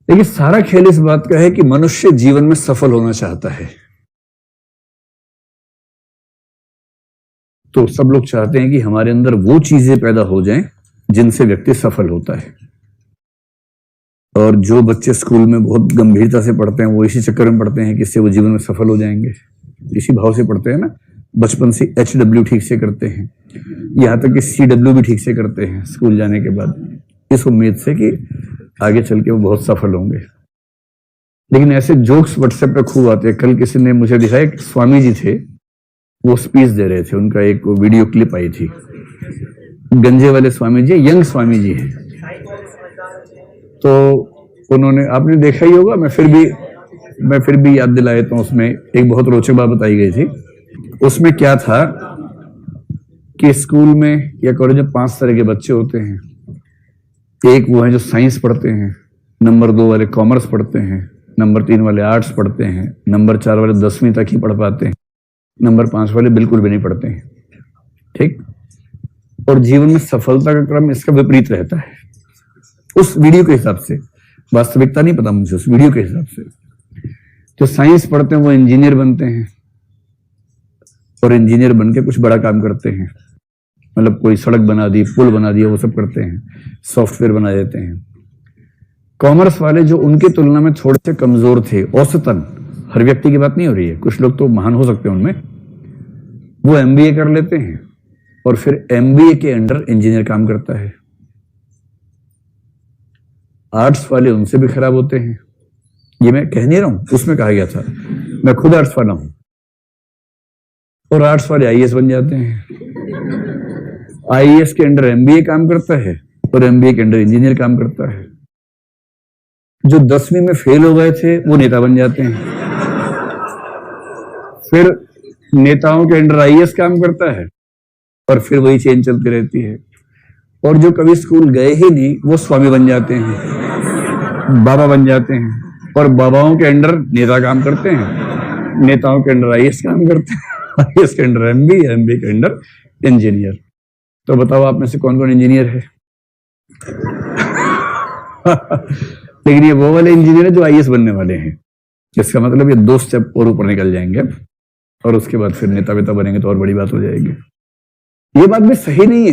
देखिए, सारा खेल इस बात का है कि मनुष्य जीवन में सफल होना चाहता है। तो सब लोग चाहते हैं कि हमारे अंदर वो चीजें पैदा हो जाएं जिनसे व्यक्ति सफल होता है। और जो बच्चे स्कूल में बहुत गंभीरता से पढ़ते हैं वो इसी चक्कर में पढ़ते हैं कि इससे वो जीवन में सफल हो जाएंगे, इसी भाव से पढ़ते हैं ना। बचपन से HW ठीक से करते हैं, यहां तक कि CW भी ठीक से करते हैं स्कूल जाने के बाद, इस उम्मीद से कि आगे चल के वो बहुत सफल होंगे। लेकिन ऐसे जोक्स व्हाट्सएप पे खूब आते हैं। कल किसी ने मुझे दिखाया, एक स्वामी जी थे, वो स्पीच दे रहे थे, उनका एक वीडियो क्लिप आई थी। गंजे वाले स्वामी जी, यंग स्वामी जी हैं, तो उन्होंने, आपने देखा ही होगा, मैं फिर भी याद दिला देता हूं। उसमें एक बहुत रोचक बात बताई गई थी। उसमें क्या था कि स्कूल में या कॉलेज में 5 तरह के बच्चे होते हैं। एक वो है जो साइंस पढ़ते हैं, नंबर 2 वाले कॉमर्स पढ़ते हैं, नंबर 3 वाले आर्ट्स पढ़ते हैं, नंबर 4 वाले 10वीं तक ही पढ़ पाते हैं, नंबर 5 वाले बिल्कुल भी नहीं पढ़ते हैं। ठीक। और जीवन में सफलता का क्रम इसका विपरीत रहता है उस वीडियो के हिसाब से। वास्तविकता नहीं पता मुझे, उस वीडियो के हिसाब से। जो साइंस पढ़ते हैं वो इंजीनियर बनते हैं, और इंजीनियर बन के कुछ बड़ा काम करते हैं, मतलब कोई सड़क बना दी, पुल बना दिया, वो सब करते हैं, सॉफ्टवेयर बना देते हैं। कॉमर्स वाले जो उनकी तुलना में थोड़े से कमजोर थे औसतन, हर व्यक्ति की बात नहीं हो रही है, कुछ लोग तो महान हो सकते हैं उनमें, वो MBA कर लेते हैं और फिर MBA के अंडर इंजीनियर काम करता है। आर्ट्स वाले उनसे भी खराब होते हैं। ये मैं कह नहीं रहा हूं, उसमें कहा गया था, मैं खुद आर्ट्स वाला हूं। और आर्ट्स वाले IAS बन जाते हैं, IAS के अंडर MBA काम करता है और MBA के अंडर इंजीनियर काम करता है। जो 10वीं में फेल हो गए थे वो नेता बन जाते हैं, फिर नेताओं के अंडर IAS काम करता है और फिर वही चेन चलती रहती है। और जो कभी स्कूल गए ही नहीं वो स्वामी बन जाते हैं, बाबा बन जाते हैं, और बाबाओं के अंडर नेता काम करते हैं, नेताओं के अंडर IAS काम करते हैं, IAS के अंडर MBA के अंडर इंजीनियर। तो बताओ आप में से कौन कौन इंजीनियर है? लेकिन ये वो वाले इंजीनियर है जो IAS बनने वाले हैं। इसका मतलब ये 2 स्टेप और ऊपर निकल जाएंगे और उसके बाद फिर नेता वेता बनेंगे तो और बड़ी बात हो जाएगी। ये बात भी सही नहीं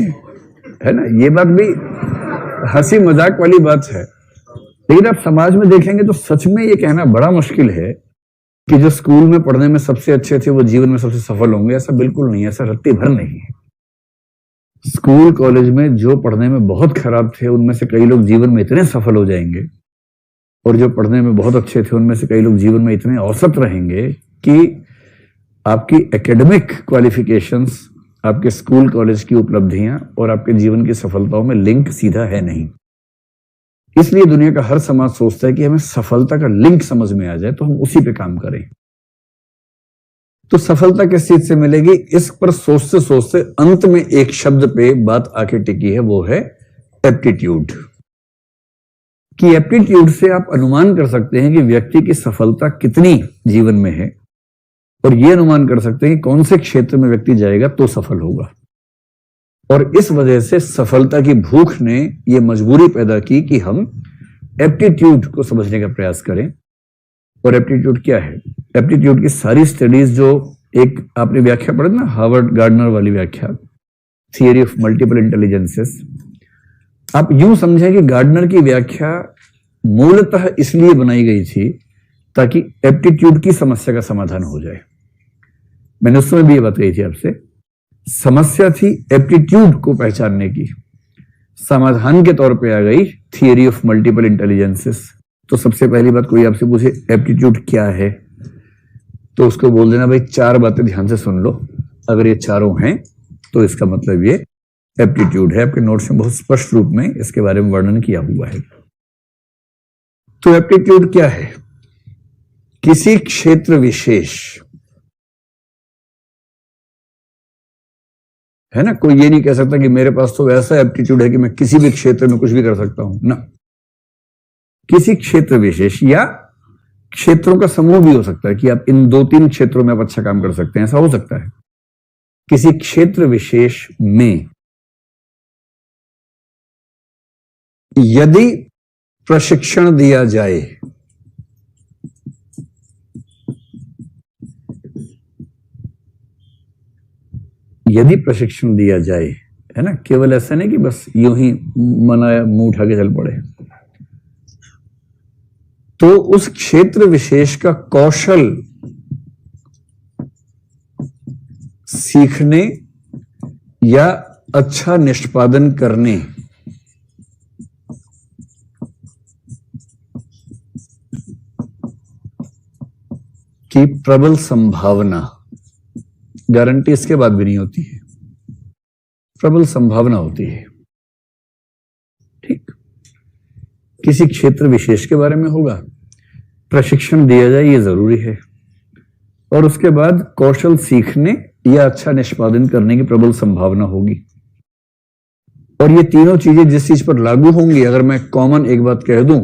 है ना? ये बात भी हंसी मजाक वाली बात है। लेकिन आप समाज में देखेंगे तो सच में ये कहना बड़ा मुश्किल है कि जो स्कूल में पढ़ने में सबसे अच्छे थे वो जीवन में सबसे सफल होंगे। ऐसा बिल्कुल नहीं है, ऐसा रत्ती भर नहीं है। स्कूल कॉलेज में जो पढ़ने में बहुत खराब थे उनमें से कई लोग जीवन में इतने सफल हो जाएंगे, और जो पढ़ने में बहुत अच्छे थे उनमें से कई लोग जीवन में इतने औसत रहेंगे कि आपकी एकेडमिक क्वालिफिकेशंस, आपके स्कूल कॉलेज की उपलब्धियां और आपके जीवन की सफलताओं में लिंक सीधा है नहीं। इसलिए दुनिया का हर समाज सोचता है कि हमें सफलता का लिंक समझ में आ जाए तो हम उसी पे काम करें। तो सफलता किस चीज से मिलेगी, इस पर सोचते सोचते अंत में एक शब्द पे बात आके टिकी है, वो है एप्टीट्यूड। कि एप्टीट्यूड से आप अनुमान कर सकते हैं कि व्यक्ति की सफलता कितनी जीवन में है, और यह अनुमान कर सकते हैं कि कौन से क्षेत्र में व्यक्ति जाएगा तो सफल होगा। और इस वजह से सफलता की भूख ने यह मजबूरी पैदा की कि हम एप्टीट्यूड को समझने का प्रयास करें। और एप्टीट्यूड क्या है? एप्टीट्यूड की सारी स्टडीज, जो एक आपने व्याख्या पढ़ी ना, हार्वर्ड गार्डनर वाली व्याख्या, थियरी ऑफ मल्टीपल इंटेलिजेंसेस, आप यूं समझें कि गार्डनर की व्याख्या मूलतः इसलिए बनाई गई थी ताकि एप्टीट्यूड की समस्या का समाधान हो जाए। मैंने उस समय भी ये बात कही थी आपसे। समस्या थी एप्टीट्यूड को पहचानने की, समाधान के तौर पे आ गई थियरी ऑफ मल्टीपल इंटेलिजेंसेस। तो सबसे पहली बात, कोई आपसे पूछे एप्टीट्यूड क्या है, तो उसको बोल देना, भाई 4 बातें ध्यान से सुन लो, अगर ये चारों हैं तो इसका मतलब ये एप्टीट्यूड है। आपके नोट्स में बहुत स्पष्ट रूप में इसके बारे में वर्णन किया हुआ है। तो एप्टीट्यूड क्या है? किसी क्षेत्र विशेष, है ना, कोई ये नहीं कह सकता कि मेरे पास तो ऐसा एप्टीट्यूड है कि मैं किसी भी क्षेत्र में कुछ भी कर सकता हूं ना। किसी क्षेत्र विशेष या क्षेत्रों का समूह भी हो सकता है कि आप इन 2-3 क्षेत्रों में आप अच्छा काम कर सकते हैं, ऐसा हो सकता है। किसी क्षेत्र विशेष में यदि प्रशिक्षण दिया जाए, यदि प्रशिक्षण दिया जाए, है ना, केवल ऐसा नहीं कि बस यूं ही मनाया मुंह उठा के चल पड़े, तो उस क्षेत्र विशेष का कौशल सीखने या अच्छा निष्पादन करने की प्रबल संभावना, गारंटी इसके बाद भी नहीं होती है, प्रबल संभावना होती है। ठीक, किसी क्षेत्र विशेष के बारे में होगा, प्रशिक्षण दिया जाए ये जरूरी है, और उसके बाद कौशल सीखने या अच्छा निष्पादन करने की प्रबल संभावना होगी। और ये तीनों चीजें जिस चीज पर लागू होंगी, अगर मैं कॉमन एक बात कह दूं,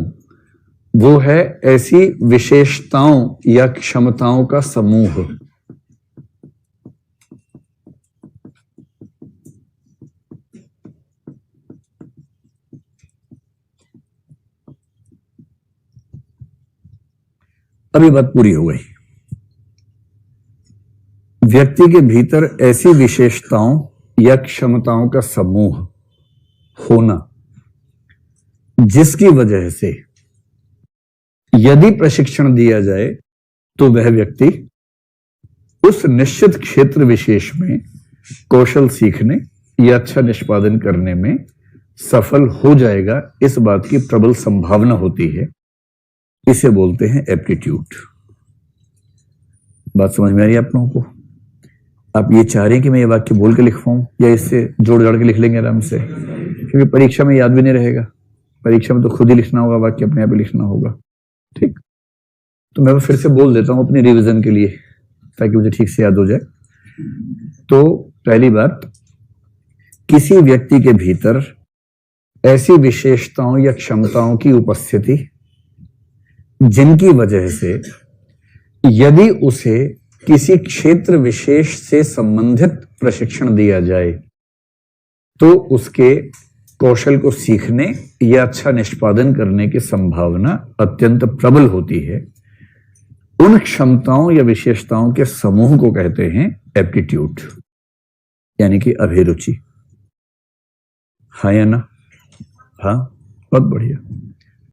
वो है ऐसी विशेषताओं या क्षमताओं का समूह। अब ये बात पूरी हो गई। व्यक्ति के भीतर ऐसी विशेषताओं या क्षमताओं का समूह होना जिसकी वजह से यदि प्रशिक्षण दिया जाए तो वह व्यक्ति उस निश्चित क्षेत्र विशेष में कौशल सीखने या अच्छा निष्पादन करने में सफल हो जाएगा, इस बात की प्रबल संभावना होती है। इसे बोलते हैं एप्टीट्यूड। बात समझ में आ रही है आप लोगों को? आप ये चाह रहे हैं कि मैं ये वाक्य बोल के लिखवाऊं या इससे जोड़ जाड़ के लिख लेंगे आराम से, क्योंकि परीक्षा में याद भी नहीं रहेगा। परीक्षा में तो खुद ही लिखना होगा, वाक्य अपने आप ही लिखना होगा। ठीक, तो मैं फिर से बोल देता हूं अपनी रिवीजन के लिए, ताकि मुझे ठीक से याद हो जाए। तो पहली बात, किसी व्यक्ति के भीतर ऐसी विशेषताओं या क्षमताओं की उपस्थिति जिनकी वजह से यदि उसे किसी क्षेत्र विशेष से संबंधित प्रशिक्षण दिया जाए तो उसके कौशल को सीखने या अच्छा निष्पादन करने की संभावना अत्यंत प्रबल होती है। उन क्षमताओं या विशेषताओं के समूह को कहते हैं एप्टीट्यूड, यानी कि अभिरुचि। हाँ या ना? हाँ, बहुत बढ़िया।